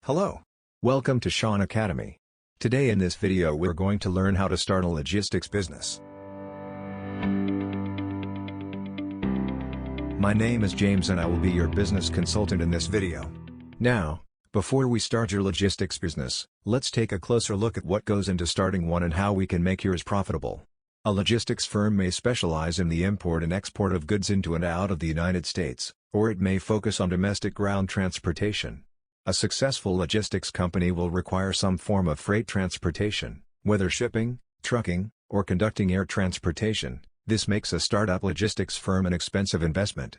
Hello. Welcome to Shaun Academy. Today in this video we're going to learn how to start a logistics business. My name is James and I will be your business consultant in this video. Now, before we start your logistics business, let's take a closer look at what goes into starting one and how we can make yours profitable. A logistics firm may specialize in the import and export of goods into and out of the United States, or it may focus on domestic ground transportation. A successful logistics company will require some form of freight transportation, whether shipping, trucking, or conducting air transportation. This makes a startup logistics firm an expensive investment.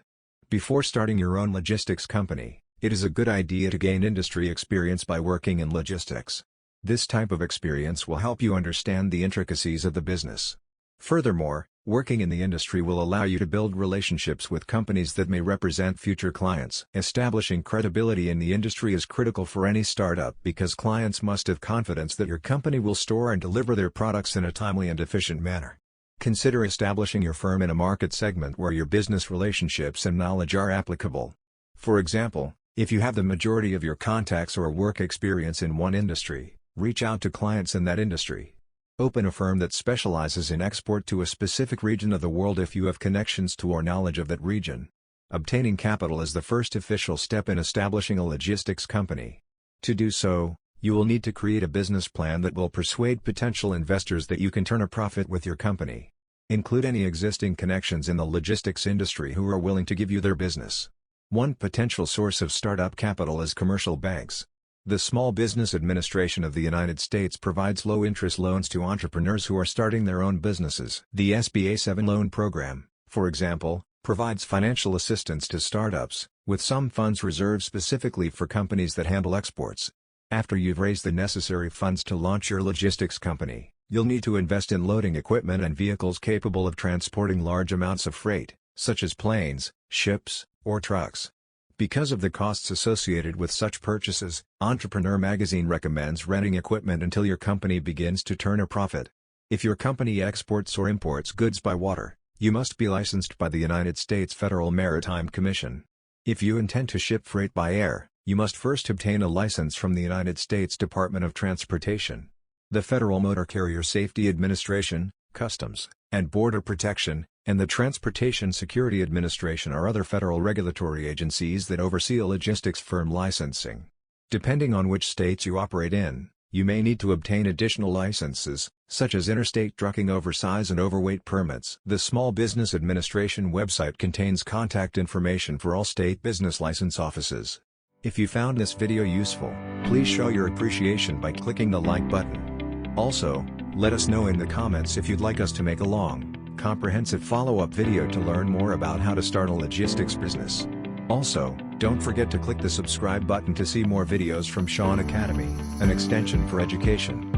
Before starting your own logistics company, it is a good idea to gain industry experience by working in logistics. This type of experience will help you understand the intricacies of the business. Furthermore, working in the industry will allow you to build relationships with companies that may represent future clients. Establishing credibility in the industry is critical for any startup because clients must have confidence that your company will store and deliver their products in a timely and efficient manner. Consider establishing your firm in a market segment where your business relationships and knowledge are applicable. For example, if you have the majority of your contacts or work experience in one industry, reach out to clients in that industry. Open a firm that specializes in export to a specific region of the world if you have connections to or knowledge of that region. Obtaining capital is the first official step in establishing a logistics company. To do so, you will need to create a business plan that will persuade potential investors that you can turn a profit with your company. Include any existing connections in the logistics industry who are willing to give you their business. One potential source of startup capital is commercial banks. The Small Business Administration of the United States provides low-interest loans to entrepreneurs who are starting their own businesses. The SBA 7 loan program, for example, provides financial assistance to startups, with some funds reserved specifically for companies that handle exports. After you've raised the necessary funds to launch your logistics company, you'll need to invest in loading equipment and vehicles capable of transporting large amounts of freight, such as planes, ships, or trucks. Because of the costs associated with such purchases, Entrepreneur Magazine recommends renting equipment until your company begins to turn a profit. If your company exports or imports goods by water, you must be licensed by the United States Federal Maritime Commission. If you intend to ship freight by air, you must first obtain a license from the United States Department of Transportation. The Federal Motor Carrier Safety Administration, Customs, and Border Protection, and the Transportation Security Administration are other federal regulatory agencies that oversee a logistics firm licensing. Depending on which states you operate in, you may need to obtain additional licenses, such as interstate trucking oversize and overweight permits. The Small Business Administration website contains contact information for all state business license offices. If you found this video useful, please show your appreciation by clicking the like button. Also, let us know in the comments if you'd like us to make a long, comprehensive follow-up video to learn more about how to start a logistics business. Also, don't forget to click the subscribe button to see more videos from Shaun Academy, an extension for education.